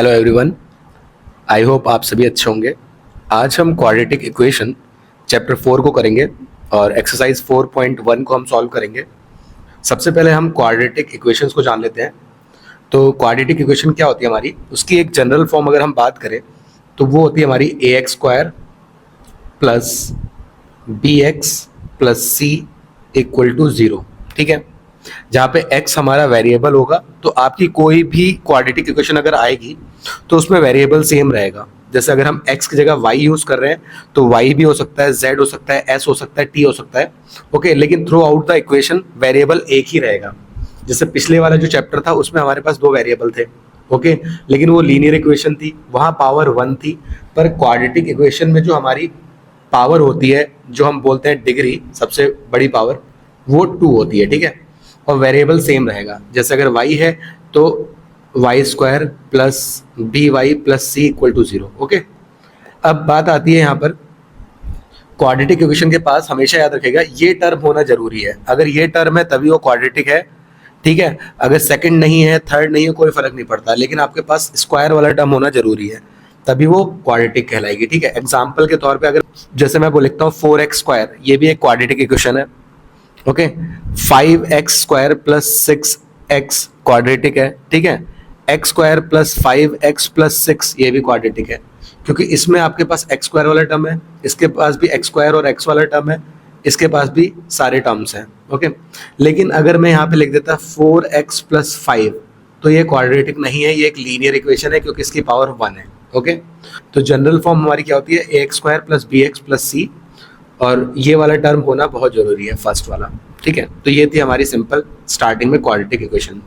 Hello everyone, I hope आप सभी अच्छे होंगे। आज हम क्वाड्रेटिक इक्वेशन चैप्टर 4 को करेंगे और एक्सरसाइज 4.1 को हम सॉल्व करेंगे। सबसे पहले हम क्वाड्रेटिक इक्वेशंस को जान लेते हैं। तो क्वाड्रेटिक इक्वेशन क्या होती है हमारी, उसकी एक जनरल फॉर्म अगर हम बात करें तो वो होती है हमारी ax² plus bx plus c equal to 0। ठीक है, जहाँ पे x हमारा वेरिएबल होगा तो आपकी कोई भी क्वाड्रेटिक इक्वेशन अगर आएगी तो उसमें वेरिएबल सेम रहेगा। जैसे अगर हम x की जगह y यूज कर रहे हैं तो y भी हो सकता है, z हो सकता है, s हो सकता है, t हो सकता है। ओके, लेकिन through out the equation variable एक ही रहेगा। जैसे पिछले वाला जो चैप्टर था उसमें हमारे पास दो वेरिएबल थे, ओके, लेकिन वो लीनियर इक्वेशन थी, वहाँ पावर 1 थी। पर क्वाड्रेटिक इक्वेशन में जो हमारी पावर होती है, जो हम बोलते हैं डिग्री, सबसे बड़ी पावर, वो 2 होती है। ठीक है, और वेरिएबल सेम रहेगा। जैसे अगर y है तो y² plus by plus c equal to 0। Okay, अब बात आती है यहाँ पर क्वाड्रेटिक इक्वेशन के पास हमेशा याद रखेगा ये टर्म होना जरूरी है। अगर ये टर्म है तभी वो क्वाड्रेटिक है। ठीक है, अगर सेकंड नहीं है, थर्ड नहीं है, कोई फर्क नहीं पड़ता, लेकिन आपके पास स्क्वायर वाला टर्म होना जरूरी है, तभी वो क्वाड्रेटिक कहलाएगी। ठीक है, एग्जाम्पल के तौर पे अगर जैसे मैं बोल लिखता हूँ 4x², ये भी एक क्वाड्रेटिक इक्वेशन है। Okay, 5x² plus 6x quadratic है। ठीक है, x² प्लस 5x प्लस 6 ये भी क्वाड्रेटिक है, क्योंकि इसमें आपके पास x² वाला टर्म है, इसके पास भी x² और x वाला टर्म है, इसके पास भी सारे टर्म्स हैं। ओके, लेकिन अगर मैं यहाँ पे लिख देता 4x प्लस 5 तो ये क्वाड्रेटिक नहीं है, ये एक लीनियर इक्वेशन है क्योंकि इसकी पावर 1 है। ओके, तो जनरल फॉर्म हमारी क्या होती है, ax² plus bx plus c, और ये वाला टर्म होना बहुत जरूरी है, फर्स्ट वाला। ठीक है, तो ये थी हमारी सिंपल स्टार्टिंग में क्वाड्रेटिक इक्वेशन।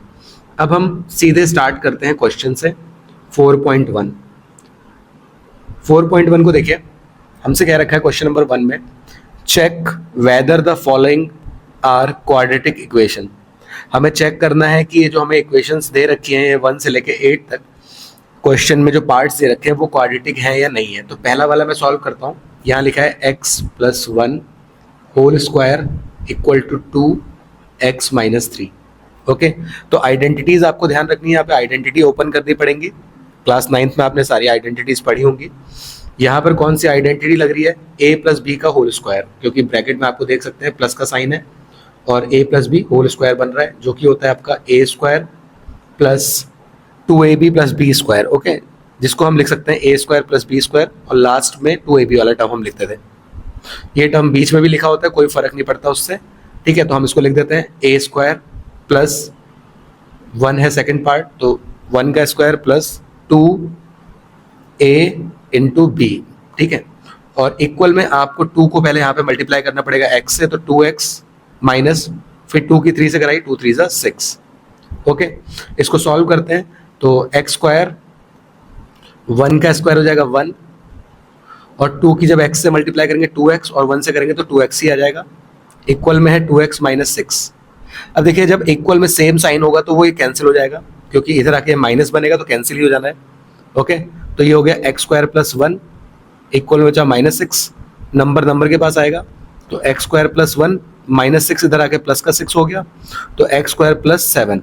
अब हम सीधे स्टार्ट करते हैं क्वेश्चन से। 4.1 को देखिए, हमसे क्या रखा है क्वेश्चन नंबर 1 में, check whether the following are quadratic equation. हमें चेक करना है कि ये जो हमें इक्वेशंस दे रखी हैं 1 से लेके 8 तक, क्वेश्चन में जो पार्ट्स दे रखे हैं वो क्वाड्रेटिक हैं या नहीं है। तो पहला वाला मैं सॉल्व करता हूँ। यहाँ लिखा है x plus 1 whole square equal to 2x minus 3। Okay, तो आइडेंटिटीज आपको ध्यान रखनी है, यहाँ पे आइडेंटिटी ओपन करनी पड़ेंगी। क्लास 9th में आपने सारी आइडेंटिटीज पढ़ी होंगी। यहाँ पर कौन सी आइडेंटिटी लग रही है, a प्लस बी का होल स्क्वायर, क्योंकि ब्रैकेट में आपको देख सकते हैं प्लस का साइन है और a plus b whole square बन रहा है, जो कि होता है आपका a² plus 2ab plus b²। Okay, जिसको हम लिख सकते हैं a² प्लस b², और लास्ट में 2ab वाला टर्म हम लिखते थे। ये टर्म बीच में भी लिखा होता है, कोई फर्क नहीं पड़ता उससे। ठीक है, तो हम इसको लिख देते हैं a² प्लस 1 है सेकंड पार्ट, तो 1 का square plus 2a into B. ठीक है, और इक्वल में आपको 2 को पहले यहाँ पे मल्टीप्लाई करना पड़ेगा x से, तो 2x माइनस फिर 2 की 3 से कराई, 2 3 6। ओके, इसको सॉल्व करते हैं तो x² 1 का स्क्वायर हो जाएगा 1, और 2 की जब x से मल्टीप्लाई करेंगे 2x, और 1 से करेंगे तो 2x ही आ जाएगा। इक्वल में है 2x माइनस 6। अब देखिए, जब इक्वल में सेम साइन होगा तो वो ये कैंसिल हो जाएगा, क्योंकि इधर आके माइनस बनेगा तो कैंसिल ही हो जाना है। ओके, तो ये हो गया x² प्लस 1 इक्वल में बचा माइनस 6, नंबर के पास आएगा, तो x² प्लस 1 माइनस 6 इधर आके प्लस का 6 हो गया, तो x² प्लस 7।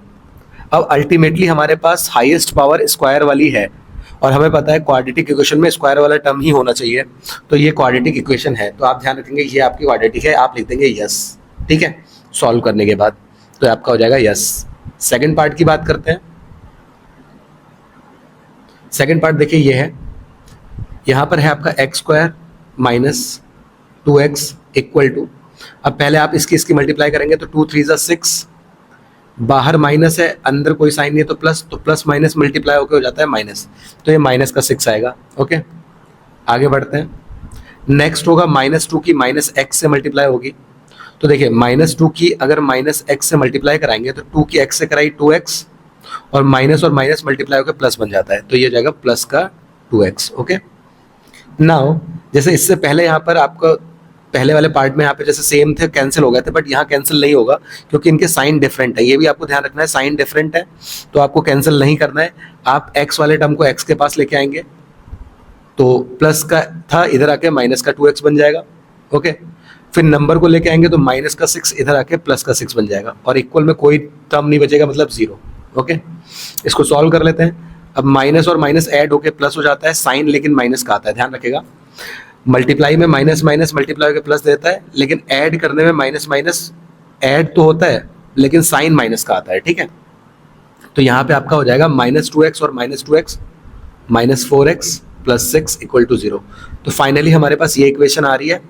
अब अल्टीमेटली हमारे पास हाईएस्ट पावर स्क्वायर वाली है, और हमें पता है क्वाड्रेटिक इक्वेशन में स्क्वायर वाला टर्म ही होना चाहिए, तो ये क्वाड्रेटिक इक्वेशन है। तो आप ध्यान रखेंगे ये आपकी क्वाड्रेटिक है, आप लिख देंगे यस। ठीक है, सॉल्व करने के बाद तो आपका हो जाएगा यस। सेकंड पार्ट की बात करते हैं। सेकंड पार्ट देखिए ये है, यहाँ पर है आपका x² minus 2x equal to, अब पहले आप इसकी मल्टीप्लाई करेंगे तो 2 3 6, बाहर माइनस है, अंदर कोई साइन नहीं है तो प्लस, तो प्लस माइनस मल्टीप्लाई होकर हो जाता है माइनस, तो ये माइनस का 6 आएगा। ओके, आगे बढ़ते हैं। नेक्स्ट होगा -2 की माइनस x से मल्टीप्लाई होगी, तो देखिए -2 की अगर माइनस x से मल्टीप्लाई कराएंगे तो 2 की x से कराई 2x, और माइनस मल्टीप्लाई होकर प्लस बन जाता है, तो ये जाएगा प्लस का 2x। ओके, नाउ जैसे इससे पहले यहाँ पर आपका पहले वाले पार्ट में यहाँ पे जैसे सेम थे, कैंसिल हो गए थे, बट यहाँ कैंसिल नहीं होगा क्योंकि इनके साइन डिफरेंट है। ये भी आपको ध्यान रखना है, साइन डिफरेंट है तो आपको कैंसिल नहीं करना है। आप x वाले टर्म को x के पास लेके आएंगे तो प्लस का था, इधर आके माइनस का 2x बन जाएगा। ओके, फिर नंबर को लेके आएंगे तो माइनस का 6 इधर आके प्लस का 6 बन जाएगा, और इक्वल में कोई टर्म नहीं बचेगा, मतलब 0। ओके, इसको सॉल्व कर लेते हैं। अब माइनस और माइनस ऐड होके प्लस हो जाता है, साइन लेकिन माइनस का आता है, ध्यान रखिएगा। मल्टीप्लाई में माइनस माइनस मल्टीप्लाई होकर प्लस देता है, लेकिन ऐड करने में माइनस माइनस ऐड तो होता है लेकिन साइन माइनस का आता है, ठीक है। तो यहाँ पे आपका हो जाएगा -2x और -2x -4x plus 6 equal to 0। तो फाइनली हमारे पास ये इक्वेशन आ रही है,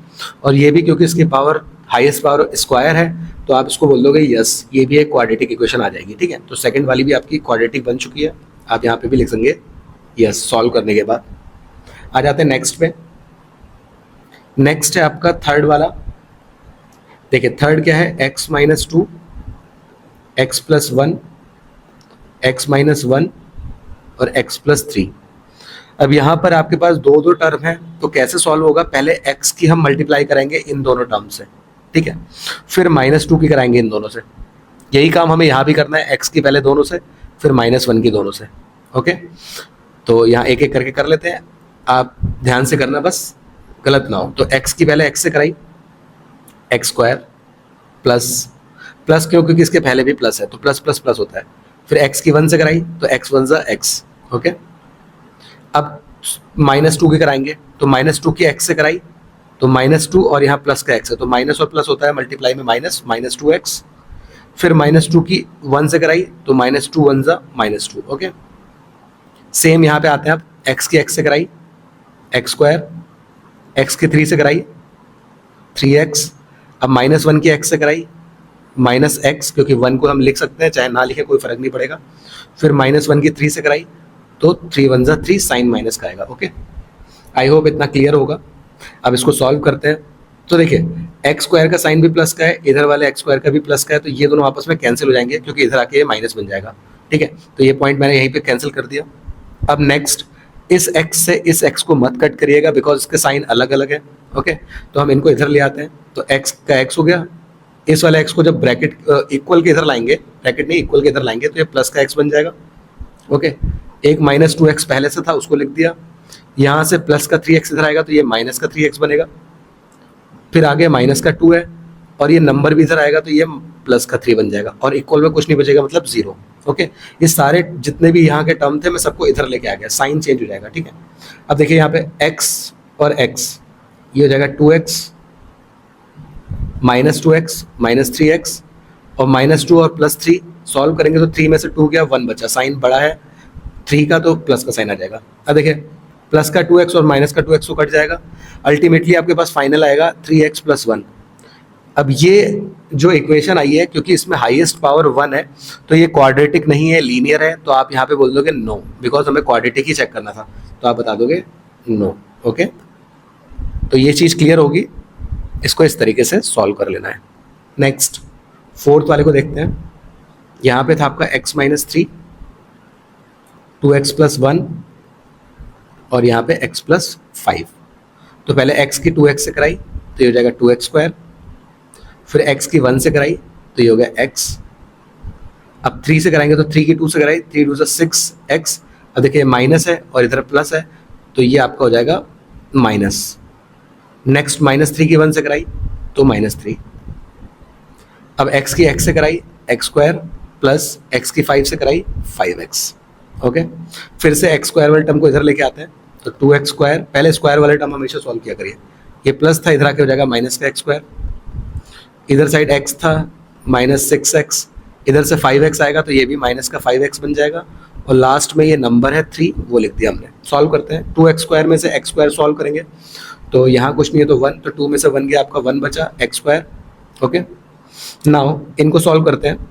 और ये भी क्योंकि इसकी पावर हाईएस्ट पावर स्क्वायर है तो आप इसको बोल दोगे यस, ये भी एक क्वाड्रेटिक इक्वेशन आ जाएगी, ठीक है। तो सेकंड वाली भी आपकी क्वाड्रेटिक बन चुकी है, आप यहाँ पे भी लिख देंगे यस सॉल्व करने के बाद। आ जाते हैं नेक्स्ट पे। नेक्स्ट है आपका थर्ड वाला। देखिए थर्ड क्या है, x minus 2 x plus 1 x minus 1 और x प्लस 3। अब यहाँ पर आपके पास दो दो टर्म है, तो कैसे सॉल्व होगा, पहले x की हम मल्टीप्लाई करेंगे इन दोनों टर्म से, ठीक है, फिर -2 की कराएंगे इन दोनों से। यही काम हमें यहाँ भी करना है, x की पहले दोनों से फिर -1 की दोनों से, ओके। तो यहाँ एक एक करके कर लेते हैं, आप ध्यान से करना बस गलत ना हो। तो x की पहले x से कराई x² प्लस क्यों, क्योंकि इसके पहले भी प्लस है तो प्लस प्लस प्लस होता है। फिर x की 1 से कराई तो x 1 ज़ा x, ओके। अब -2 की कराएंगे तो -2 की x से कराई तो -2 और यहाँ प्लस का x है तो माइनस और प्लस होता है, मल्टीप्लाई में -2x। फिर -2 की 1 से कराई तो -2 1 ज़ा -2, ओके। सेम यहाँ पे आते हैं, आप x की x से कराई x², x की 3 से कराई 3x, अब -1 की x से कराई -x, क्योंकि 1 को हम लिख सकते हैं चाहे ना लिखे कोई फर्क नहीं पड़ेगा। फिर -1 की 3 से कराई तो 3 1 ज़ा 3 साइन माइनस का आएगा, ओके। आई होप इतना क्लियर होगा। अब इसको सॉल्व करते हैं। तो देखिए x² का साइन भी प्लस का है, इधर वाले x² का भी प्लस का है, तो ये दोनों आपस में कैंसिल हो जाएंगे क्योंकि इधर आके ये माइनस बन जाएगा, ठीक है। तो ये पॉइंट मैंने यहीं पे कैंसिल कर दिया। अब नेक्स्ट इस x से इस x को मत कट करिएगा बिकॉज इसके साइन अलग अलग है, ओके। तो हम इनको इधर ले आते हैं, तो x का x हो गया। इस वाले x को जब ब्रैकेट इक्वल के इधर लाएंगे, ब्रैकेट नहीं इक्वल के इधर लाएंगे, तो ये प्लस का x बन जाएगा, ओके। एक -2x पहले से था उसको लिख दिया, यहाँ से प्लस का 3x इधर आएगा तो ये माइनस का 3x बनेगा। फिर आगे -2 है और ये नंबर भी इधर आएगा तो ये प्लस का 3 बन जाएगा, और इक्वल में कुछ नहीं बचेगा मतलब 0, ओके। ये सारे जितने भी यहाँ के टर्म थे मैं सबको इधर लेके आ गया, साइन चेंज हो जाएगा, ठीक है। अब देखिए यहाँ पे x और x, ये हो जाएगा 2x -2x -3x और -2 और +3 सॉल्व करेंगे तो 3 में से 2 गया 1 बचा, साइन बड़ा है 3 का तो प्लस का साइन आ जाएगा। अब देखिए प्लस का 2x और माइनस का 2x को कट जाएगा, अल्टीमेटली आपके पास फाइनल आएगा 3x + 1। अब ये जो इक्वेशन आई है क्योंकि इसमें हाईएस्ट पावर 1 है तो ये क्वाड्रेटिक नहीं है, लीनियर है, तो आप यहाँ पे बोल दोगे नो, बिकॉज हमें क्वाड्रेटिक ही चेक करना था, तो आप बता दोगे नो, ओके। तो ये चीज़ क्लियर होगी, इसको इस तरीके से सॉल्व कर लेना है। नेक्स्ट फोर्थ वाले को देखते हैं। यहाँ पे था आपका x - 3 2x + 1 और यहाँ पे x + 5। तो पहले x की 2x से कराई तो ये हो जाएगा 2x², फिर x की 1 से कराई तो ये हो गया x। अब 3 से कराएंगे तो 3 की 2 से कराई, 3 2 6x। अब देखिए माइनस है और इधर प्लस है तो ये आपका हो जाएगा माइनस। नेक्स्ट -3 की 1 से कराई तो -3। अब x की x से कराई x² प्लस x की 5 से कराई 5x, ओके। फिर से x² वाले टर्म को इधर लेके आते हैं तो 2x², पहले स्क्वायर वाले टर्म हमेशा सॉल्व किया करिए। ये प्लस था, इधर आके हो जाएगा माइनस का x², इधर साइड x था -6x, इधर से 5x आएगा तो ये भी माइनस का 5x बन जाएगा, और लास्ट में ये नंबर है 3 वो लिख दिया हमने। सॉल्व करते हैं, 2x² में से x² सॉल्व करेंगे तो यहाँ कुछ नहीं है तो 1, तो 2 में से 1 गया आपका 1 बचा x², ओके। नाउ इनको सॉल्व करते हैं,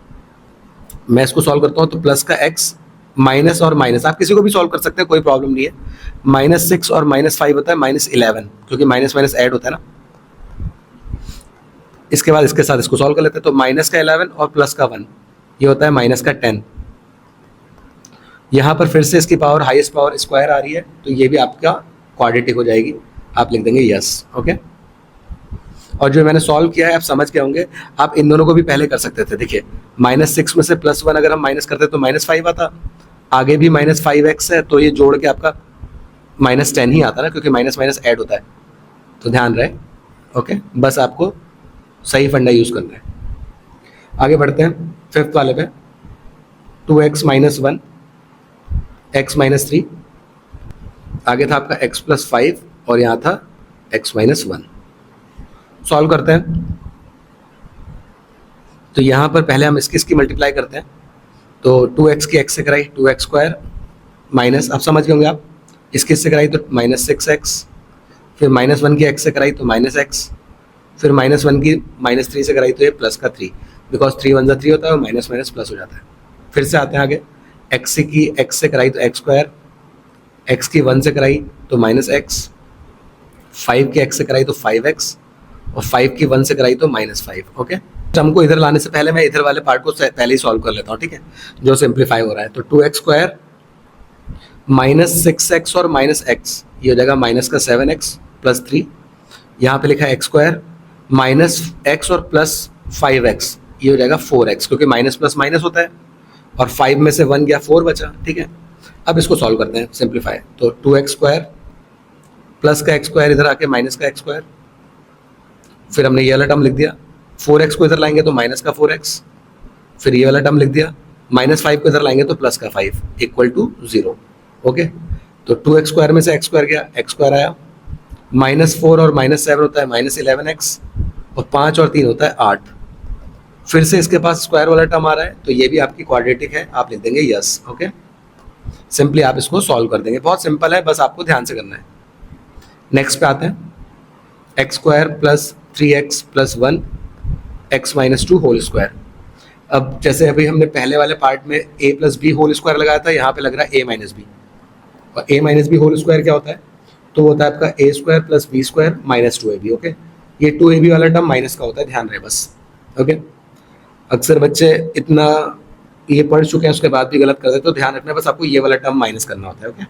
मैं इसको सॉल्व करता हूँ तो प्लस का x माइनस और माइनस आप किसी को भी सॉल्व कर सकते हैं, कोई प्रॉब्लम नहीं है। -6 और -5 होता है -11, क्योंकि माइनस माइनस ऐड होता है ना। इसके बाद इसके साथ इसको सॉल्व कर लेते हैं, तो माइनस का 11 और प्लस का 1 ये होता है माइनस का 10। यहाँ पर फिर से इसकी पावर हाईएस्ट पावर स्क्वायर आ रही है तो ये भी आपका क्वाड्रेटिक हो जाएगी, आप लिख देंगे यस, ओके। और जो मैंने सॉल्व किया है आप समझ गए होंगे, आप इन दोनों को भी पहले कर सकते थे। देखिए -6 में से +1 अगर हम माइनस करते तो -5 आता, आगे भी -5x है तो ये जोड़ के आपका -10 ही आता ना, क्योंकि माइनस माइनस ऐड होता है, तो ध्यान रहे, ओके। बस आपको सही फंडा यूज़ करना है। आगे बढ़ते हैं फिफ्थ वाले पे, 2x - 1 एक्स माइनस थ्री, आगे था आपका एक्स प्लस फाइव और यहाँ था एक्स माइनस वन। सॉल्व करते हैं। तो यहाँ पर पहले हम इसकी मल्टीप्लाई करते हैं। तो 2x की x से कराई 2x स्क्वायर माइनस, आप समझ गए होंगे आप, इसके से कराई तो माइनस 6x, फिर माइनस वन की x से कराई तो माइनस x, फिर माइनस वन की माइनस थ्री से कराई तो ये प्लस का थ्री, बिकॉज थ्री वन जा थ्री होता है और माइनस माइनस प्लस हो जाता है। फिर से आते हैं आगे, x की x से कराई तो एक्स स्क्वायर, x की वन से कराई तो माइनस एक्स, फाइव की x से कराई तो 5x और 5 की 1 से कराई तो माइनस फाइव। ओके, टर्म को इधर लाने से पहले मैं इधर वाले पार्ट को पहले ही सॉल्व कर लेता हूँ, ठीक है, जो सिंप्लीफाई हो रहा है। तो 2x स्क्वायर माइनस 6x और माइनस एक्स, ये हो जाएगा माइनस का 7x प्लस थ्री, यहाँ पे लिखा है एक्स स्क्वायर माइनस एक्स और प्लस 5x, ये हो जाएगा 4x, क्योंकि माइनस प्लस माइनस होता है और 5 में से 1 गया 4 बचा, ठीक है। अब इसको सॉल्व करते हैं सिंप्लीफाई। तो 2x स्क्वायर प्लस का एक्स स्क्वायर इधर आके माइनस का एक्स स्क्वायर, फिर हमने ये वाला टर्म लिख दिया, 4x को इधर लाएंगे तो माइनस का 4x, फिर ये वाला टर्म लिख दिया, माइनस फाइव को इधर लाएंगे तो प्लस का 5 इक्वल टू 0। ओके, तो 2x स्क्वायर में से एक्स स्क्वायर गया, एक्स स्क्वायर आया, माइनस 4 और माइनस 7 होता है माइनस 11x और 5 और 3 होता है 8। फिर से इसके पास स्क्वायर वाला टर्म आ रहा है, तो ये भी आपकी क्वाड्रेटिक है, आप लिख देंगे यस। ओके, सिंपली आप इसको सॉल्व कर देंगे, बहुत सिंपल है, बस आपको ध्यान से करना है। नेक्स्ट पे आते हैं, x square plus 3x plus one x minus two whole square. अब जैसे अभी हमने पहले वाले पार्ट में a plus b whole square लगाया था, यहाँ पे लग रहा है a माइनस बी, और a minus b whole square क्या होता है, तो होता है आपका a square plus b square minus 2ab। Okay, ये 2ab वाला टर्म माइनस का होता है, ध्यान रहे बस। ओके, अक्सर बच्चे इतना ये पढ़ चुके हैं उसके बाद भी गलत कर देते, तो ध्यान रखना, बस आपको ये वाला टर्म माइनस करना होता है। ओके,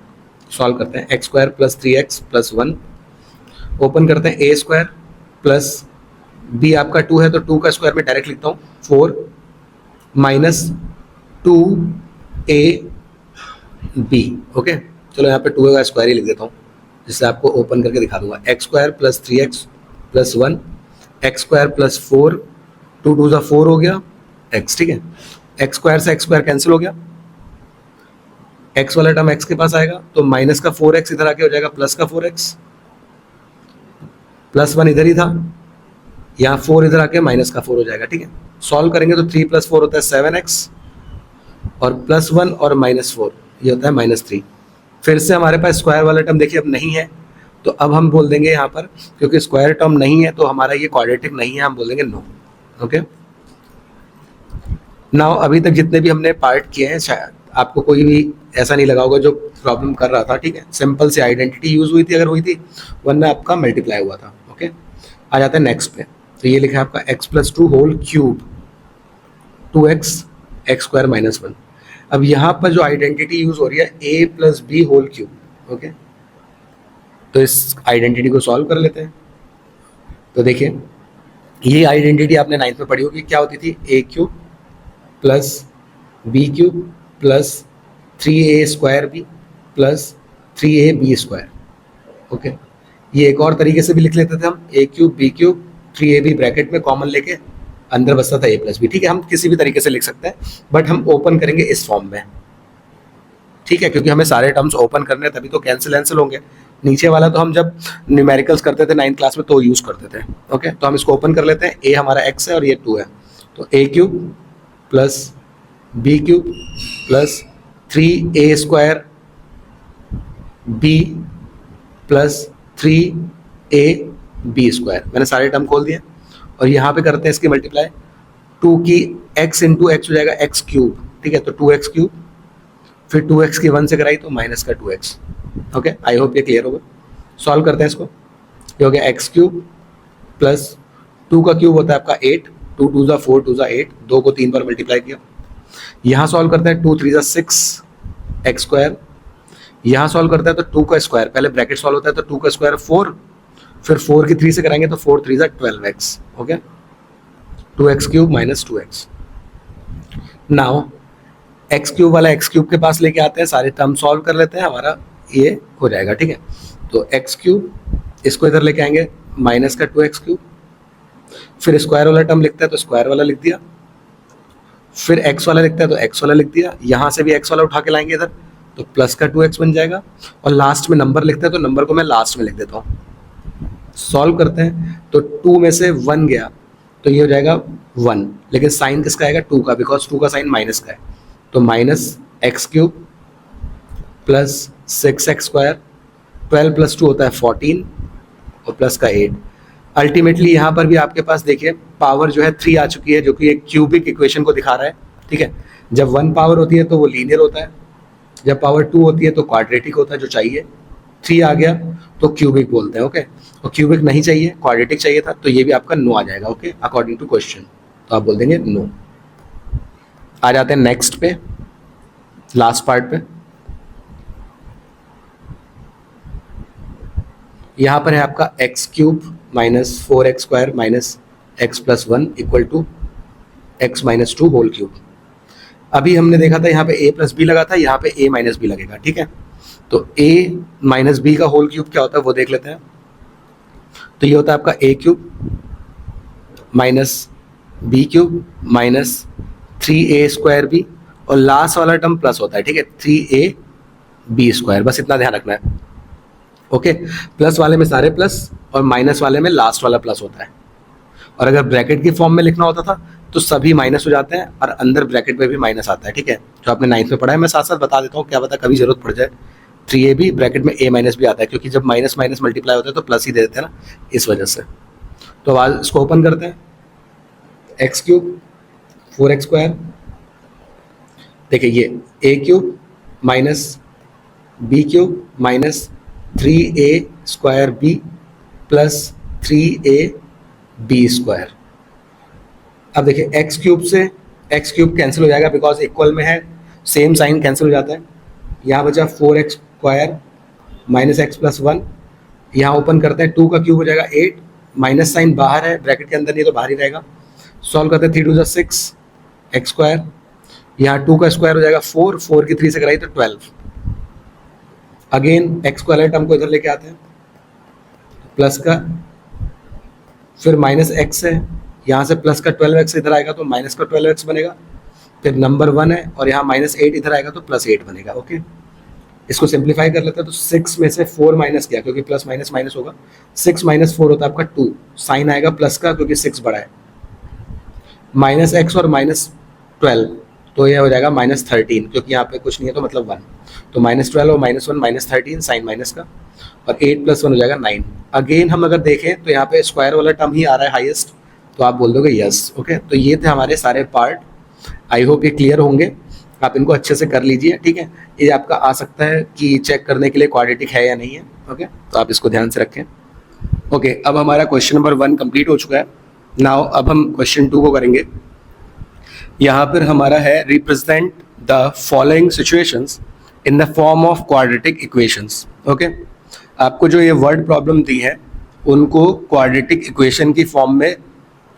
सॉल्व करते हैं, x square plus 3x plus one, open करते हैं, a स्क्वायर प्लस b आपका 2 है तो 2 का स्क्वायर में डायरेक्ट लिखता हूँ 4 माइनस 2ab। ओके, चलो यहाँ पे 2 का स्क्वायर ही लिख देता हूँ, जिससे आपको ओपन करके दिखा दूंगा। X square plus 3x plus one, x square plus 4, 2 2 ज़ा 4 हो गया x, ठीक है। एक्स स्क्वायर से एक्स स्क्वायर कैंसिल हो गया, x वाला टर्म x के पास आएगा तो माइनस का 4x इधर आके हो जाएगा प्लस का 4x, प्लस वन इधर ही था, यहाँ 4 इधर आके माइनस का 4 हो जाएगा, ठीक है। सॉल्व करेंगे तो 3 प्लस 4 होता है 7x और प्लस वन और माइनस 4 ये होता है माइनस 3। फिर से हमारे पास स्क्वायर वाला टर्म देखिए अब नहीं है, तो अब हम बोल देंगे यहाँ पर, क्योंकि स्क्वायर टर्म नहीं है तो हमारा ये क्वाड्रेटिक नहीं है, हम बोल देंगे नो। ओके, नाउ अभी तक जितने भी हमने पार्ट किए हैं शायद आपको कोई भी ऐसा नहीं लगा होगा जो प्रॉब्लम कर रहा था, ठीक है। सिंपल सी आइडेंटिटी यूज हुई थी अगर हुई थी, वरना आपका मल्टीप्लाई हुआ था। ओके, आ जाते हैं नेक्स्ट पे। तो ये लिखा है आपका x plus two whole cube 2x x square minus one. अब यहाँ पर जो आइडेंटिटी यूज हो रही है a plus b whole cube. Okay, तो इस आइडेंटिटी को सॉल्व कर लेते हैं। तो देखिए ये आइडेंटिटी आपने 9th में पढ़ी होगी, क्या होती थी, a cube plus b cube plus 3a square b plus 3ab square. Okay, ये एक और तरीके से भी लिख लेते थे हम, a cube b cube 3ab bracket में कॉमन लेके अंदर बचता था a प्लस बी, ठीक है। हम किसी भी तरीके से लिख सकते हैं, बट हम ओपन करेंगे इस फॉर्म में, ठीक है, क्योंकि हमें सारे टर्म्स ओपन करने हैं, तभी तो कैंसिल होंगे। नीचे वाला तो हम जब न्यूमेरिकल्स करते थे 9th क्लास में तो यूज़ करते थे। ओके, तो हम इसको ओपन कर लेते हैं, a हमारा x है और ये 2 है, तो a cube plus b cube plus 3a square b plus 3ab square, मैंने सारे टर्म खोल दिए और यहाँ पे करते हैं इसकी मल्टीप्लाई। 2 की x इंटू एक्स हो जाएगा x क्यूब, ठीक है, तो 2x क्यूब, फिर 2x की 1 से कराई तो माइनस का 2x। ओके, आई होप ये क्लियर होगा। सॉल्व करते हैं इसको, ये हो गया एक्स क्यूब प्लस 2 का क्यूब होता है आपका 8, 2 2 ज़ा 4 2 ज़ा 8, 2 को 3 बार मल्टीप्लाई किया। यहाँ सॉल्व करते हैं 2 3 ज़ा 6 एक्स स्क्वायर, यहाँ सॉल्व करते हैं तो 2 का स्क्वायर, पहले ब्रैकेट सॉल्व होता है तो 2 का स्क्वायर 4, फिर 4 की 3 से कराएंगे तो 4 3 ज़ा 12x। Okay, 2x cube minus 2x। Now x cube वाला एक्स क्यूब के पास लेके आते हैं, सारे टर्म सॉल्व कर लेते हैं, हमारा ये हो जाएगा, ठीक है। तो एक्स क्यूब, इसको इधर लेके आएंगे माइनस का 2x क्यूब, फिर स्क्वायर वाला टर्म लिखता है तो स्क्वायर वाला लिख दिया, फिर एक्स वाला लिखता है तो एक्स वाला लिख दिया, यहाँ से भी एक्स वाला उठा के लाएंगे इधर तो प्लस का 2x बन जाएगा, और लास्ट में नंबर लिखते हैं तो नंबर को मैं लास्ट में लिख देता हूँ। सॉल्व करते हैं तो 2 में से 1 गया तो ये हो जाएगा 1, लेकिन साइन किसका आएगा 2 का, बिकॉज 2 का साइन माइनस का है, तो minus x cube plus 6x square, 12 plus 2 होता है 14 और प्लस का 8। अल्टीमेटली यहाँ पर भी आपके पास देखिए पावर जो है 3 आ चुकी है, जो कि एक क्यूबिक इक्वेशन को दिखा रहा है, ठीक है। जब 1 पावर होती है तो वो लीनियर होता है, जब पावर 2 होती है तो क्वाड्रेटिक होता है, जो चाहिए 3 आ गया तो क्यूबिक बोलते हैं, ओके। और क्यूबिक नहीं चाहिए, क्वाड्रेटिक चाहिए था, तो ये भी आपका नो आ जाएगा, ओके, अकॉर्डिंग टू क्वेश्चन, तो आप बोल देंगे नो। आ जाते हैं नेक्स्ट पे, लास्ट पार्ट पे। यहाँ पर है आपका x cube minus 4x square minus x plus 1 equal to x minus 2 whole cube. अभी हमने देखा था यहाँ पे a प्लस बी लगा था, यहाँ पे a माइनस बी लगेगा, ठीक है। तो a माइनस बी का होल क्यूब क्या होता है वो देख लेते हैं। तो ये होता है आपका a cube minus b cube minus 3a square b, और लास्ट वाला टर्म प्लस होता है, ठीक है, 3a बी स्क्वायर, बस इतना ध्यान रखना है, ओके। प्लस वाले में सारे प्लस और माइनस वाले में लास्ट वाला प्लस होता है। और अगर ब्रैकेट की फॉर्म में लिखना होता था तो सभी माइनस हो जाते हैं और अंदर ब्रैकेट में भी माइनस आता है, ठीक है, जो आपने 9th में पढ़ा है। मैं साथ साथ बता देता हूँ, क्या पता कभी जरूरत पड़ जाए। 3a भी ब्रैकेट में a माइनस भी आता है, क्योंकि जब माइनस माइनस मल्टीप्लाई होता है तो प्लस ही दे देते हैं ना, इस वजह से। तो आज इसको ओपन करते हैं, एक्स क्यूब 4x स्क्वायर, देखिए ये a cube minus b cube minus 3a square b plus 3a b square. अब देखिए एक्स क्यूब से एक्स क्यूब कैंसिल हो जाएगा, बिकॉज इक्वल में है, सेम साइन कैंसिल हो जाता है। यहाँ बचा 4x square minus x plus 1, यहाँ ओपन करते हैं 2 का क्यूब हो जाएगा 8, माइनस साइन बाहर है, ब्रैकेट के अंदर नहीं तो बाहर ही रहेगा। सॉल्व करते हैं 3 2 6 एक्स स्क्वायर, यहाँ 2 का स्क्वायर हो जाएगा 4, 4 की 3 से कराई तो 12। अगेन एक्स स्क्वायर टर्म को इधर लेके आते हैं, प्लस का फिर माइनस एक्स है, यहाँ से प्लस का 12x इधर आएगा तो माइनस का 12x बनेगा, फिर नंबर 1 है और यहाँ माइनस 8 इधर आएगा तो प्लस 8 बनेगा, ओके। इसको सिंप्लीफाई कर लेते हैं तो 6 में से 4 माइनस किया, क्योंकि प्लस माइनस माइनस होगा, 6 माइनस 4 होता है आपका 2, साइन आएगा प्लस का क्योंकि 6 बड़ा है, माइनस एक्स और माइनस 12, तो यह हो जाएगा माइनस 13, क्योंकि यहाँ पे कुछ नहीं है तो मतलब 1, तो माइनस 12 और माइनस 1 माइनस 13, साइन माइनस का, और 8 प्लस 1 हो जाएगा 9। अगेन हम अगर देखें तो यहाँ पे स्क्वायर वाला टर्म ही आ रहा है हाईएस्ट, तो आप बोल दोगे यस, ओके। तो ये थे हमारे सारे पार्ट, आई होप ये क्लियर होंगे, आप इनको अच्छे से कर लीजिए, ठीक है। ये आपका आ सकता है कि चेक करने के लिए क्वाड्रेटिक है या नहीं है, ओके, तो आप इसको ध्यान से रखें, ओके। अब हमारा क्वेश्चन नंबर 1 कंप्लीट हो चुका है। नाउ अब हम क्वेश्चन 2 को करेंगे। यहाँ पर हमारा है represent the following situations in the form of quadratic equations, okay. आपको जो ये वर्ड प्रॉब्लम दी है उनको क्वाड्रेटिक इक्वेशन की फॉर्म में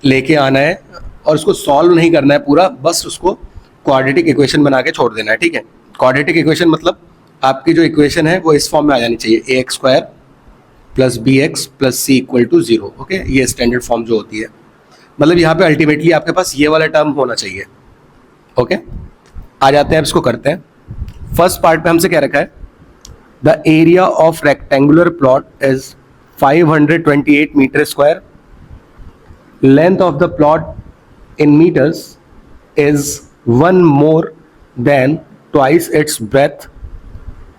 लेके आना है और उसको सॉल्व नहीं करना है पूरा, बस उसको क्वाड्रेटिक इक्वेशन बना के छोड़ देना है, ठीक है। क्वाड्रेटिक इक्वेशन मतलब आपकी जो इक्वेशन है वो इस फॉर्म में आ जानी चाहिए, ax square plus b x plus c equal to 0, okay. ये स्टैंडर्ड फॉर्म जो होती है, मतलब यहाँ पे अल्टीमेटली आपके पास ये वाला टर्म होना चाहिए, ओके। आ जाते हैं, अब इसको करते हैं। फर्स्ट पार्ट पे हमसे क्या रखा है, the area of rectangular plot is 528 metre square, length of the plot in metres is 1 more than twice its breadth,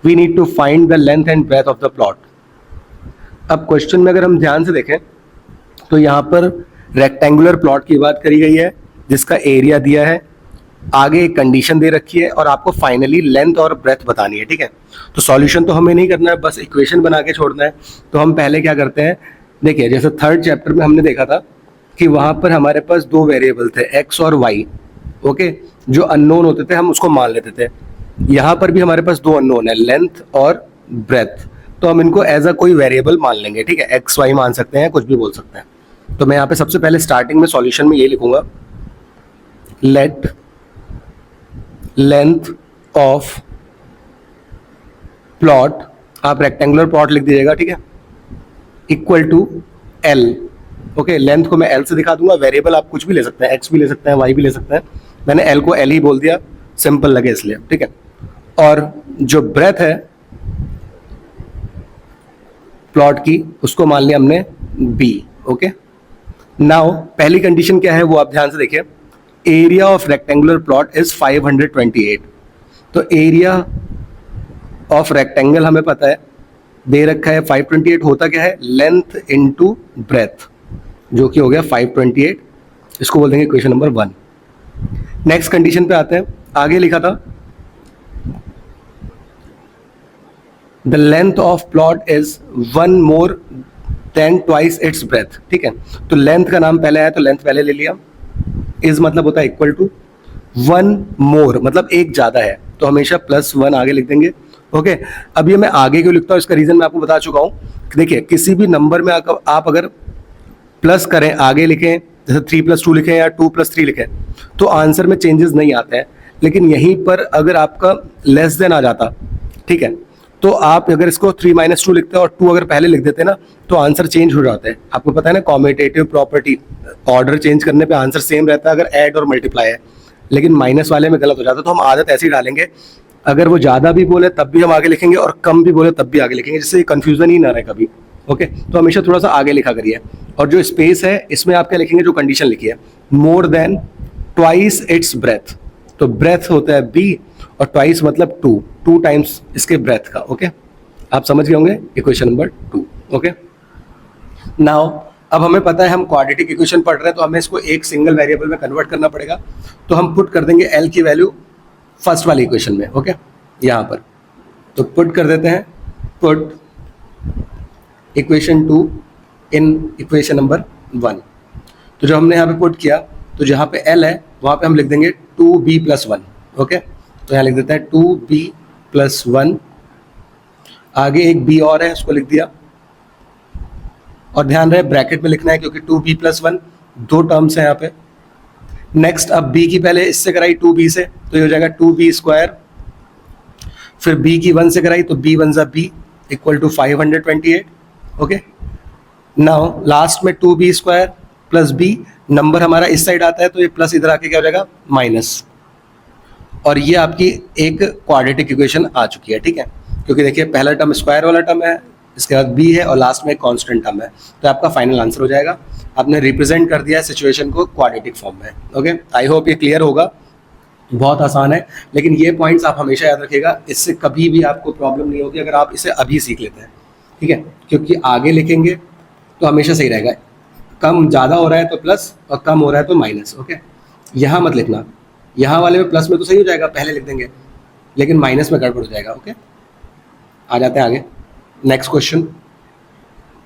we need to find the length and breadth of the plot. अब question में अगर हम ध्यान से देखें तो यहाँ पर रेक्टेंगुलर प्लॉट की बात करी गई है, जिसका एरिया दिया है, आगे एक कंडीशन दे रखी है और आपको फाइनली लेंथ और ब्रेथ बतानी है, ठीक है। तो सॉल्यूशन तो हमें नहीं करना है, बस इक्वेशन बना के छोड़ना है। तो हम पहले क्या करते हैं, देखिए जैसे 3rd चैप्टर में हमने देखा था कि वहाँ पर हमारे पास 2 वेरिएबल थे, एक्स और वाई, ओके, जो अननोन होते थे हम उसको मान लेते थे। यहाँ पर भी हमारे पास 2 अननोन है, लेंथ और ब्रेथ, तो हम इनको एज अ कोई वेरिएबल मान लेंगे, ठीक है। एक्स वाई मान सकते हैं, कुछ भी बोल सकते हैं। तो मैं यहाँ पे सबसे पहले स्टार्टिंग में सॉल्यूशन में ये लिखूंगा, लेट लेंथ ऑफ प्लॉट, आप रेक्टेंगुलर प्लॉट लिख दीजिएगा, ठीक है, equal to l, okay. Length को मैं एल से दिखा दूंगा, वेरिएबल आप कुछ भी ले सकते हैं, एक्स भी ले सकते हैं, वाई भी ले सकते हैं, मैंने एल को एल ही बोल दिया, सिंपल लगे इसलिए, ठीक है। और जो ब्रेथ है प्लॉट की उसको मान लिया हमने b। ओके, नाउ पहली कंडीशन क्या है वो आप ध्यान से देखिए, area of rectangular plot is 528। तो एरिया ऑफ रेक्टेंगल हमें पता है, दे रखा है 528, होता क्या है लेंथ इनटू ब्रेथ, जो कि हो गया 528, इसको बोल देंगे इक्वेशन नंबर 1। नेक्स्ट कंडीशन पे आते हैं, आगे लिखा था the length of plot is 1 more than twice its breadth। ठीक है, तो लेंथ का नाम पहले आया तो लेंथ पहले ले लिया, इज मतलब होता है इक्वल टू 1 more, मतलब एक ज्यादा है तो हमेशा +1 आगे लिख देंगे। ओके, अब ये मैं आगे क्यों लिखता हूँ इसका रीजन मैं आपको बता चुका हूँ। देखिए किसी भी नंबर में आप अगर प्लस करें, आगे लिखें, जैसे 3+2 लिखें या 2+3 लिखें, तो आंसर में चेंजेस नहीं आते हैं। लेकिन यहीं पर अगर आपका लेस देन आ जाता, ठीक है, तो आप अगर इसको 3 - 2 लिखते हैं और 2 अगर पहले लिख देते ना तो आंसर चेंज हो जाता है। आपको पता है ना कॉम्यूटेटिव प्रॉपर्टी, ऑर्डर चेंज करने पे आंसर सेम रहता है अगर ऐड और मल्टीप्लाई है, लेकिन माइनस वाले में गलत हो जाता है। तो हम आदत ऐसी डालेंगे, अगर वो ज़्यादा भी बोले तब भी हम आगे लिखेंगे और कम भी बोले तब भी आगे लिखेंगे, जिससे कन्फ्यूजन ही ना रहे कभी। ओके, तो हमेशा थोड़ा सा आगे लिखा करिए। और जो स्पेस है इसमें आप क्या लिखेंगे, जो कंडीशन लिखी है मोर देन ट्वाइस इट्स ब्रेथ, तो ब्रेथ होता है b और ट्वाइस मतलब 2 टाइम्स इसके ब्रेथ का। ओके, आप समझ गए होंगे इक्वेशन नंबर 2। ओके, नाउ अब हमें पता है हम क्वाड्रेटिक इक्वेशन पढ़ रहे हैं तो हमें इसको एक सिंगल वेरिएबल में कन्वर्ट करना पड़ेगा, तो हम पुट कर देंगे l की वैल्यू फर्स्ट वाली इक्वेशन में। ओके, यहाँ पर तो पुट कर देते हैं, put equation 2 in equation number 1। तो जो हमने यहाँ पे पुट किया, तो जहाँ पे l है वहाँ पे हम लिख देंगे 2b+1। ओके, तो यहाँ लिख देते हैं 2b+1, आगे एक b और है उसको लिख दिया, और ध्यान रहे ब्रैकेट में लिखना है क्योंकि 2b+1 दो टर्म्स हैं यहाँ पे। नेक्स्ट अब b की पहले इससे कराई 2b से, तो ये हो जाएगा 2b², फिर b की 1 से कराई तो b 1 = b equal to 528। Okay, now last में 2b² प्लस b, नंबर हमारा इस साइड आता है तो ये प्लस इधर आके क्या हो जाएगा माइनस, और ये आपकी एक क्वाड्रेटिक इक्वेशन आ चुकी है। ठीक है, क्योंकि देखिए पहला टर्म स्क्वायर वाला टर्म है, इसके बाद b है और लास्ट में एक कांस्टेंट टर्म है, तो आपका फाइनल आंसर हो जाएगा। आपने रिप्रेजेंट कर दिया है सिचुएशन को क्वाड्रेटिक फॉर्म में। ओके, आई होप ये क्लियर होगा, बहुत आसान है, लेकिन ये पॉइंट्स आप हमेशा याद रखिएगा, इससे कभी भी आपको प्रॉब्लम नहीं होगी अगर आप इसे अभी सीख लेते हैं। ठीक है, क्योंकि आगे लिखेंगे तो हमेशा सही रहेगा, कम ज़्यादा हो रहा है तो प्लस और कम हो रहा है तो माइनस। ओके, यहाँ मत लिखना, यहाँ वाले में प्लस में तो सही हो जाएगा, पहले लिख देंगे, लेकिन माइनस में गड़बड़ हो जाएगा। ओके, आ जाते हैं आगे नेक्स्ट क्वेश्चन,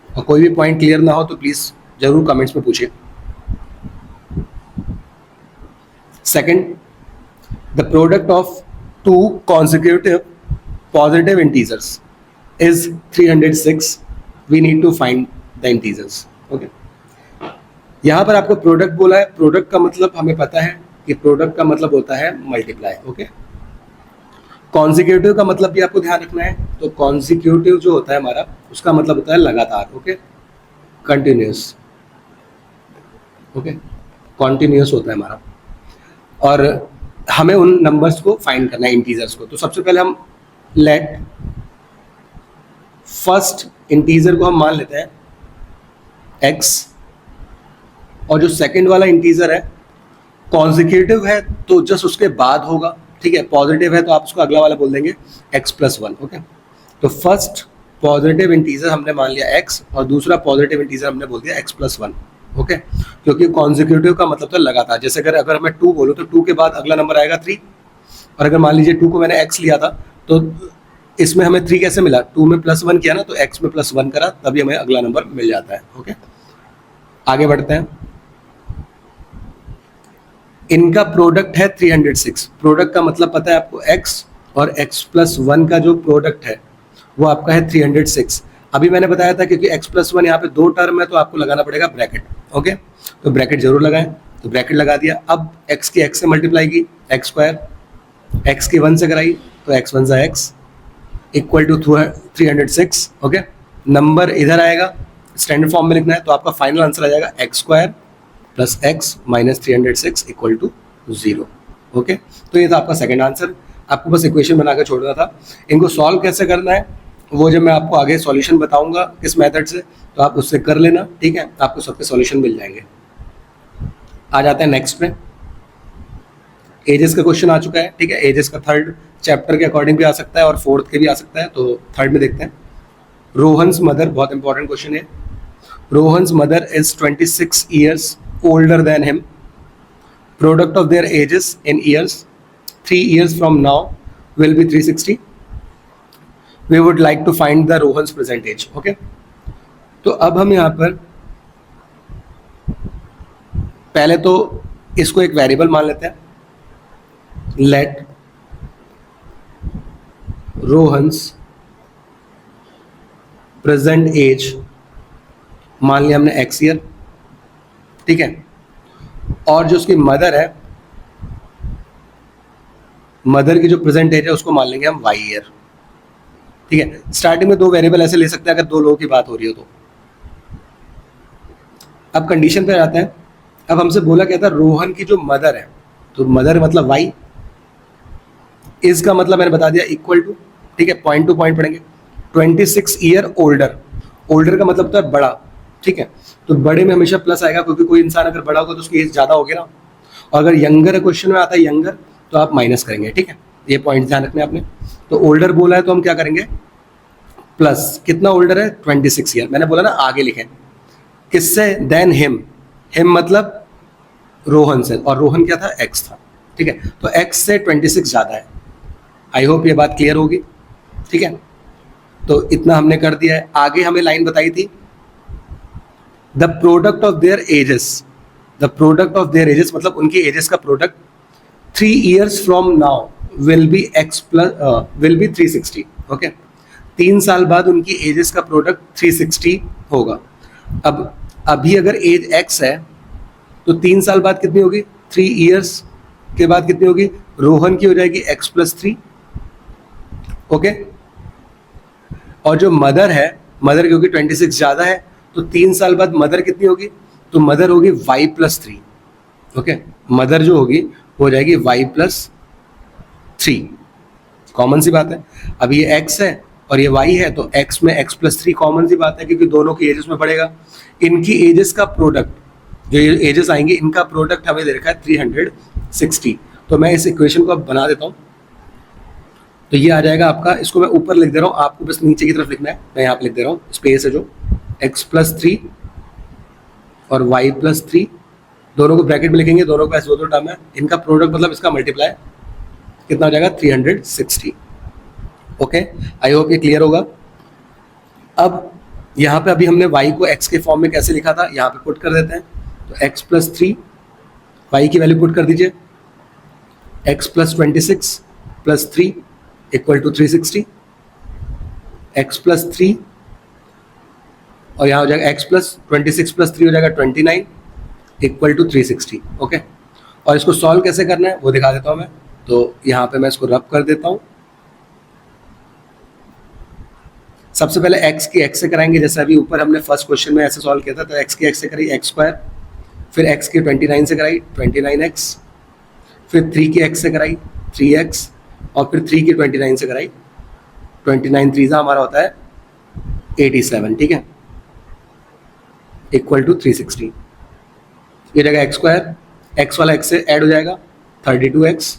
और कोई भी पॉइंट क्लियर ना हो तो प्लीज़ जरूर कमेंट्स में पूछिए। Second, the product of 2 consecutive positive integers is 306, we need to find the integers। Okay, यहाँ पर आपको प्रोडक्ट बोला है, प्रोडक्ट का मतलब हमें पता है कि प्रोडक्ट का मतलब होता है मल्टीप्लाई। ओके, कॉन्जिक्यूटिव का मतलब भी आपको ध्यान रखना है, तो कॉन्जिक्यूटिव जो होता है हमारा उसका मतलब होता है लगातार। Okay, continuous. ओके, कॉन्टिन्यूस होता है हमारा, और हमें उन नंबर्स को फाइंड करना है, इंटीजर्स को। तो सबसे पहले हम लेट फर्स्ट इंटीजर को हम मान लेते हैं x, और जो सेकंड वाला इंटीजर है कॉन्जिक्यूटिव है तो जस्ट उसके बाद होगा। ठीक है, पॉजिटिव है तो आप उसको अगला वाला बोल देंगे x+1। ओके, तो फर्स्ट पॉजिटिव इंटीजर हमने मान लिया x और दूसरा पॉजिटिव इंटीजर हमने बोल दिया x+1। ओके, क्योंकि कॉन्जिक्यूटिव का मतलब तो लगातार, जैसे अगर मैं 2 बोलूँ तो 2 के बाद अगला नंबर आएगा 3, और अगर मान लीजिए 2 को मैंने x लिया था तो इसमें हमें 3 कैसे मिला, 2 में +1 किया ना तो x में +1 करा, तभी हमें अगला नंबर मिल जाता है। ओके, आगे बढ़ते हैं। इनका प्रोडक्ट है 306, प्रोडक्ट का मतलब पता है आपको x और x+1 का जो प्रोडक्ट है वो आपका है 306। अभी मैंने बताया था क्योंकि x+1 यहाँ पे 2 टर्म है तो आपको लगाना पड़ेगा ब्रैकेट। ओके, तो ब्रैकेट जरूर लगाएं, तो ब्रैकेट लगा दिया। अब x की x से मल्टीप्लाई की x², x की 1 से कराई तो x 1 = x equal to 306। Okay, number इधर आएगा, स्टैंडर्ड फॉर्म में लिखना है, तो आपका फाइनल आंसर आ जाएगा x² + x - 306 equal to 0। Okay, तो ये था आपका सेकंड आंसर। आपको बस इक्वेशन बनाकर छोड़ना था। इनको सॉल्व कैसे करना है वो जब मैं आपको आगे सॉल्यूशन बताऊंगा किस मेथड से, तो आप उससे कर लेना, ठीक है। आपको सबके सॉल्यूशन मिल जाएंगे। आ जाते हैं नेक्स्ट में। एजेस का क्वेश्चन आ चुका है, ठीक है। एजेस का थर्ड चैप्टर के अकॉर्डिंग भी आ सकता है और फोर्थ के भी आ सकता है, तो थर्ड में देखते हैं। रोहन्स मदर, बहुत इंपॉर्टेंट क्वेश्चन है। Rohan's mother is 26 years older than him. Product of their ages in years, 3 years from now will be 360. We would like to find the Rohan's present age. Okay, तो अब हम यहाँ पर पहले तो इसको एक वेरिएबल मान लेते हैं। लेट रोहन्स प्रेजेंट एज मान लिया हमने x ईयर, ठीक है। और जो उसकी मदर है, मदर की जो प्रेजेंट एज है उसको मान लेंगे हम y ईयर, ठीक है। स्टार्टिंग में दो वेरिएबल ऐसे ले सकते हैं अगर दो लोगों की बात हो रही हो तो। अब कंडीशन पे आते हैं। अब हमसे बोला क्या था, रोहन की जो मदर है, तो मदर मतलब y, इस का मतलब मैंने बता दिया इक्वल टू, ठीक है। पॉइंट टू पॉइंट पढ़ेंगे। 26 ईयर ओल्डर, ओल्डर का मतलब तो है बड़ा, ठीक है। तो बड़े में हमेशा प्लस आएगा क्योंकि कोई इंसान अगर बड़ा होगा तो उसकी एज ज़्यादा होगी ना। और अगर यंगर क्वेश्चन में आता है यंगर, तो आप माइनस करेंगे, ठीक है। ये पॉइंट ध्यान रखने आपने। तो ओल्डर बोला है तो हम क्या करेंगे, प्लस कितना ओल्डर है, 26 ईयर। मैंने बोला ना आगे लिखें किससे, देन हिम, हिम मतलब रोहन से, और रोहन क्या था, एक्स था, ठीक है। तो एक्स से 26 ज़्यादा है। आई होप ये बात क्लियर होगी, ठीक है। तो इतना हमने कर दिया है। आगे हमें लाइन बताई थी, the product of their edges, the product of their edges मतलब उनकी एजेस का product 3 years from now will be x plus will be 360, okay. 3 साल बाद उनकी एजेस का प्रोडक्ट 360 होगा। अब अभी अगर एज एक्स है तो 3 साल बाद कितनी होगी, 3 years के बाद कितनी होगी, रोहन की हो जाएगी x प्लस 3, ओके। और जो मदर है, मदर क्योंकि 26 ज़्यादा है तो 3 साल बाद मदर कितनी होगी, तो मदर होगी y प्लस 3, ओके। मदर जो होगी हो जाएगी y प्लस 3, कॉमन सी बात है। अब ये x है और ये y है तो x में x प्लस 3 कॉमन सी बात है क्योंकि दोनों की एजेस में पड़ेगा। इनकी एजेस का प्रोडक्ट, जो ये एजेस आएंगे इनका प्रोडक्ट हमें दे रखा है 360। तो मैं इस इक्वेशन को अब बना देता हूँ। तो ये आ जाएगा आपका, इसको मैं ऊपर लिख दे रहा हूँ, आपको बस नीचे की तरफ लिखना है। मैं यहाँ पे लिख दे रहा हूँ, स्पेस है जो, x प्लस 3 और y प्लस 3, दोनों को ब्रैकेट में लिखेंगे, दोनों के पास दो टर्म है। इनका प्रोडक्ट मतलब इसका मल्टीप्लाई कितना हो जाएगा, 360, ओके। आई होप ये क्लियर होगा। अब यहाँ पे अभी हमने y को x के फॉर्म में कैसे लिखा था, यहाँ पे पुट कर देते हैं। तो x प्लस 3, y की वैल्यू पुट कर दीजिए, x प्लस 26 प्लस 3 इक्वल टू 360, x प्लस 3 और यहाँ हो जाएगा x प्लस 26 प्लस 3 हो जाएगा 29 इक्वल टू 360, ओके। और इसको सॉल्व कैसे करना है वो दिखा देता हूँ मैं। तो यहाँ पे मैं इसको रब कर देता हूँ। सबसे पहले x की x से कराएंगे, जैसे अभी ऊपर हमने फर्स्ट क्वेश्चन में ऐसे सॉल्व किया था। तो x की x से करी x स्क्वायर, फिर x की 29 से कराई 29x, फिर 3 की x से कराई 3x, और फिर 3 की 29 से कराई 29 3 हमारा होता है 87, ठीक है, इक्वल टू 360। ये जगह x स्क्वायर, x वाला x से ऐड हो जाएगा 32x,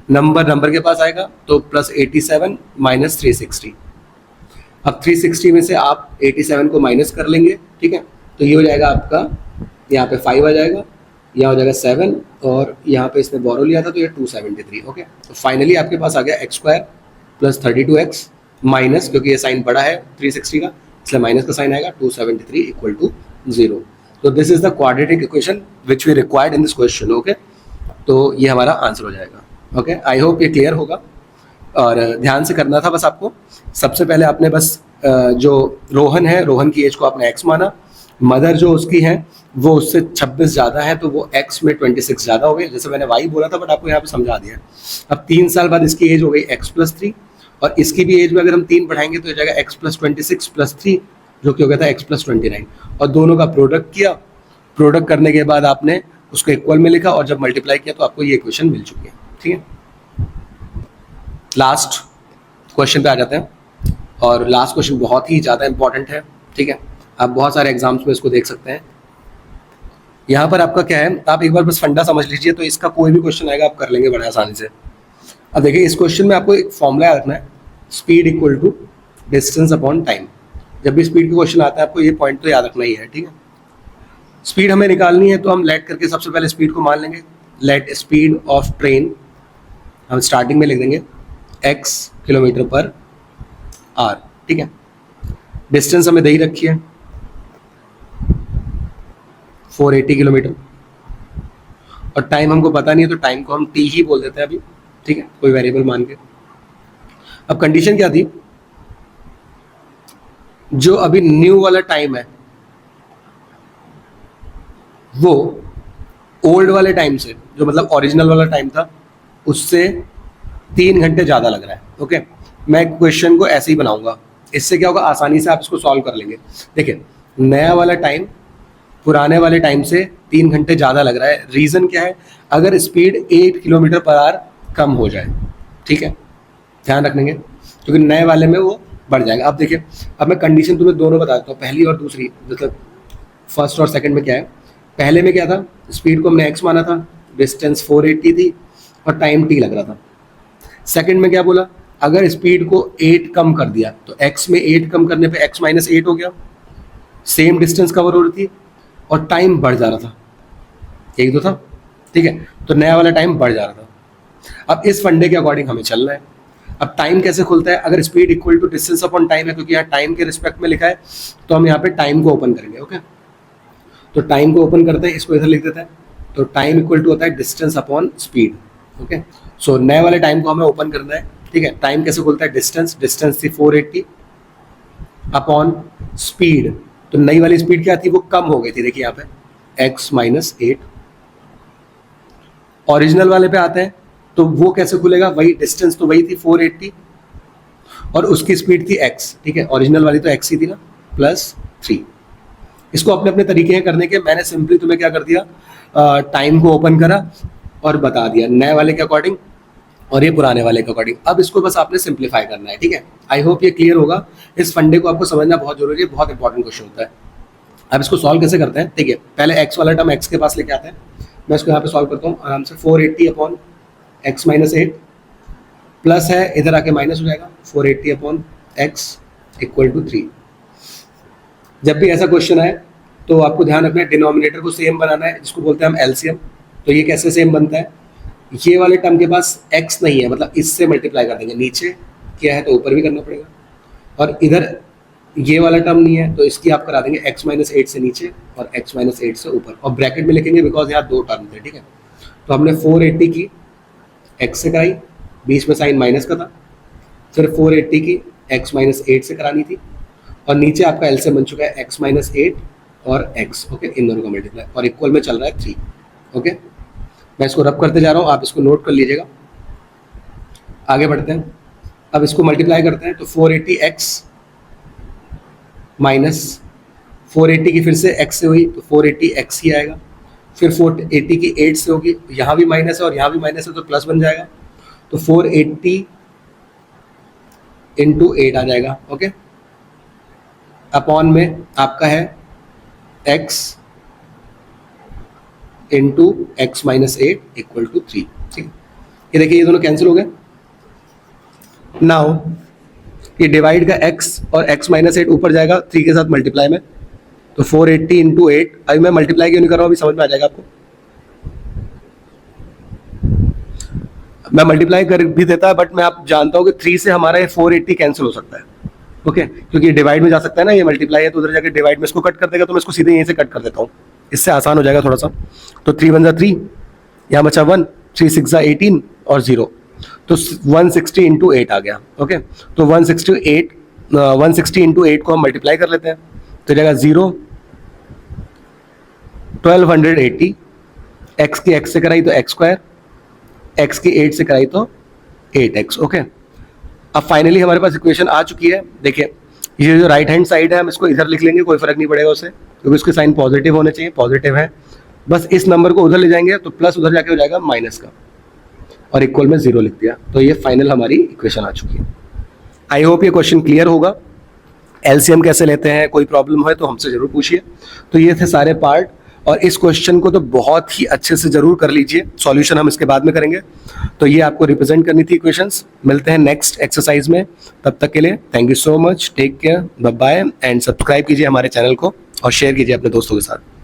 नंबर के पास आएगा तो प्लस 87 माइनस 360। अब 360 में से आप 87 को माइनस कर लेंगे, ठीक है। तो ये हो जाएगा आपका, यहाँ पे 5 आ जाएगा, यहाँ हो जाएगा 7, और यहाँ पे इसने बोरो लिया था तो ये 273, ओके। तो फाइनली आपके पास आ गया x square plus 32x minus, क्योंकि ये साइन बड़ा है 360 का इसलिए माइनस का साइन आएगा, 273 इक्वल टू 0। तो this is the quadratic equation which we required in this question, okay. तो ये हमारा आंसर हो जाएगा, ओके। आई होप ये क्लियर होगा। और ध्यान से करना था बस आपको। सबसे पहले आपने बस जो रोहन है, रोहन की एज को आपने x माना, मदर जो उसकी है वो उससे 26 ज़्यादा है तो वो x में 26 ज़्यादा हो गए, जैसे मैंने y बोला था बट आपको यहाँ पे समझा दिया। अब 3 साल बाद इसकी एज हो गई x प्लस 3, और इसकी भी एज में अगर हम 3 बढ़ाएंगे तो हो जाएगा x प्लस 26 प्लस 3, जो कि हो गया था x प्लस 29। और दोनों का प्रोडक्ट किया, प्रोडक्ट करने के बाद आपने उसको इक्वल में लिखा और जब मल्टीप्लाई किया तो आपको ये इक्वेशन मिल चुकी है, ठीक है। लास्ट क्वेश्चन पे आ जाते हैं, और लास्ट क्वेश्चन बहुत ही ज़्यादा इंपॉर्टेंट है, ठीक है। आप बहुत सारे एग्जाम्स में इसको देख सकते हैं। यहाँ पर आपका क्या है, आप एक बार बस फंडा समझ लीजिए, तो इसका कोई भी क्वेश्चन आएगा आप कर लेंगे बड़े आसानी से। अब देखिए इस क्वेश्चन में आपको एक फॉर्मूला याद रखना है, speed equal to distance upon time. जब भी स्पीड का क्वेश्चन आता है आपको ये पॉइंट तो याद रखना ही है, ठीक है। स्पीड हमें निकालनी है तो हम लेट करके सबसे पहले स्पीड को मान लेंगे। लेट स्पीड ऑफ ट्रेन हम स्टार्टिंग में लिख देंगे x किलोमीटर पर आवर, ठीक है। डिस्टेंस हमें दे ही रखी है 480 किलोमीटर, और टाइम हमको पता नहीं है तो टाइम को हम t ही बोल देते हैं अभी, ठीक है, कोई वेरिएबल मान के। अब कंडीशन क्या थी, जो अभी न्यू वाला टाइम है वो ओल्ड वाले टाइम से, जो मतलब ओरिजिनल वाला टाइम था, उससे 3 घंटे ज़्यादा लग रहा है। ओके, मैं क्वेश्चन को ऐसे ही बनाऊंगा, इससे क्या होगा, आसानी से आप इसको सॉल्व कर लेंगे। देखिए नया वाला टाइम पुराने वाले टाइम से 3 घंटे ज़्यादा लग रहा है। रीज़न क्या है, अगर स्पीड 8 किलोमीटर पर आवर कम हो जाए, ठीक है, ध्यान रखेंगे, क्योंकि नए वाले में वो बढ़ जाएगा। अब देखिए, अब मैं कंडीशन तुम्हें दोनों बता देता हूँ, पहली और दूसरी, मतलब फर्स्ट और सेकंड में क्या है। पहले में क्या था, स्पीड को हमने x माना था, डिस्टेंस 480 थी और टाइम t लग रहा था। सेकंड में क्या बोला, अगर स्पीड को 8 कम कर दिया तो x में 8 कम करने पे x माइनस 8 हो गया, सेम डिस्टेंस कवर हो रही थी और टाइम बढ़ जा रहा था, यही तो था, ठीक है। तो नया वाला टाइम बढ़ जा रहा था। अब इस फंडे के अकॉर्डिंग हमें चलना है। अब टाइम कैसे खुलता है, अगर speed equal to distance upon time है, क्योंकि यहाँ टाइम के रिस्पेक्ट में लिखा है, तो हम यहाँ पे टाइम को ओपन करेंगे। ओके, तो टाइम को ओपन करते हैं, इसको इधर लिख देते हैं, तो टाइम इक्वल टू होता है डिस्टेंस अपॉन स्पीड। ओके, सो नए वाले टाइम को हमें ओपन करना है, ठीक है। टाइम कैसे खुलता है, डिस्टेंस, डिस्टेंस थी 480 अपॉन स्पीड, तो नई वाली स्पीड क्या थी, वो कम हो गई थी, देखिए यहाँ पे x माइनस 8। ओरिजिनल वाले पे आते हैं, तो वो कैसे खुलेगा, वही डिस्टेंस तो वही थी 480 और उसकी स्पीड थी x, ठीक है, ओरिजिनल वाली तो x ही थी ना, प्लस 3। इसको अपने अपने तरीके हैं करने के, मैंने सिंपली तुम्हें क्या कर दिया, टाइम को ओपन करा और बता दिया नए वाले के अकॉर्डिंग और ये पुराने वाले के अकॉर्डिंग। अब इसको बस आपने सिंप्लीफाई करना है, ठीक है। आई होप ये क्लियर होगा। इस फंडे को आपको समझना बहुत जरूरी है, बहुत इंपॉर्टेंट क्वेश्चन होता है। अब इसको सॉल्व कैसे करते हैं, ठीक है, पहले x वाला टर्म x के पास लेके आते हैं। मैं इसको यहाँ पे सॉल्व करता हूँ आराम से। 480 अपॉन x माइनस 8 प्लस है, इधर आके माइनस हो जाएगा, 480 अपॉन x इक्वल टू 3। जब भी ऐसा क्वेश्चन आए तो आपको ध्यान रखना है डिनोमिनेटर को सेम बनाना है, जिसको बोलते हैं हम एलसीएम। तो ये कैसे सेम बनता है, ये वाले टर्म के पास x नहीं है, मतलब इससे मल्टीप्लाई कर देंगे, नीचे क्या है तो ऊपर भी करना पड़ेगा, और इधर ये वाला टर्म नहीं है तो इसकी आप करा देंगे x माइनस 8 से नीचे और x माइनस 8 से ऊपर, और ब्रैकेट में लिखेंगे बिकॉज यहाँ दो टर्म थे, ठीक है। तो हमने 480 की x से कराई, बीच में साइन माइनस का था, फिर 480 की x माइनस 8 से करानी थी, और नीचे आपका एलसीएम बन चुका है x माइनस 8 और x, ओके, इन दोनों का मल्टीप्लाई, और इक्वल में चल रहा है 3। ओके, मैं इसको रब करते जा रहा हूँ, आप इसको नोट कर लीजिएगा। आगे बढ़ते हैं, अब इसको मल्टीप्लाई करते हैं, तो 480x माइनस 480 की फिर से x से हुई तो 480x ही आएगा, फिर 480 की 8 से होगी, यहाँ भी माइनस है और यहाँ भी माइनस है तो प्लस बन जाएगा, तो 480 इंटू 8 आ जाएगा। ओके, अपॉन में आपका है x into x minus 8 equal to 3, ठीक है। ये देखिए ये दोनों कैंसिल हो गए। नाउ ये डिवाइड का x और x माइनस 8 ऊपर जाएगा 3 के साथ मल्टीप्लाई में, तो 480 इंटू 8, अभी मैं मल्टीप्लाई क्यों नहीं कर रहा हूँ, अभी समझ में आ जाएगा आपको। मैं मल्टीप्लाई कर भी देता है, बट मैं आप जानता हूँ कि 3 से हमारा ये 480 कैंसिल हो सकता है। ओके, क्योंकि डिवाइड में जा सकता है ना, ये मल्टीप्लाई है तो उधर जाकर डिवाइड में इसको कट कर देगा, तो मैं इसको सीधे यहीं से कट कर देता हूँ, इससे आसान हो जाएगा थोड़ा सा। तो 3 वन जा 3, यहाँ बचा 1, 3 6 जा 18 और 0, तो 160 इंटू 8 आ गया। ओके, तो 160 इंटू 8 को हम मल्टीप्लाई कर लेते हैं, तो जाएगा 0 1280, x की x से कराई तो x स्क्वायर, x की 8 से कराई तो 8x। ओके, अब फाइनली हमारे पास इक्वेशन आ चुकी है। देखिए ये जो राइट हैंड साइड है हम इसको इधर लिख लेंगे, कोई फर्क नहीं पड़ेगा उससे, क्योंकि उसके साइन पॉजिटिव होने चाहिए, पॉजिटिव है। बस इस नंबर को उधर ले जाएंगे तो प्लस उधर जाके हो जाएगा माइनस का, और इक्वल में 0 लिख दिया, तो ये फाइनल हमारी इक्वेशन आ चुकी है। आई होप ये क्वेश्चन क्लियर होगा। एलसीएम कैसे लेते हैं, कोई प्रॉब्लम है तो हमसे जरूर पूछिए। तो ये थे सारे पार्ट, और इस क्वेश्चन को तो बहुत ही अच्छे से जरूर कर लीजिए, सॉल्यूशन हम इसके बाद में करेंगे। तो ये आपको रिप्रेजेंट करनी थी इक्वेशंस। मिलते हैं नेक्स्ट एक्सरसाइज में, तब तक के लिए thank you so much, take care, bye bye, and subscribe कीजिए हमारे चैनल को और शेयर कीजिए अपने दोस्तों के साथ।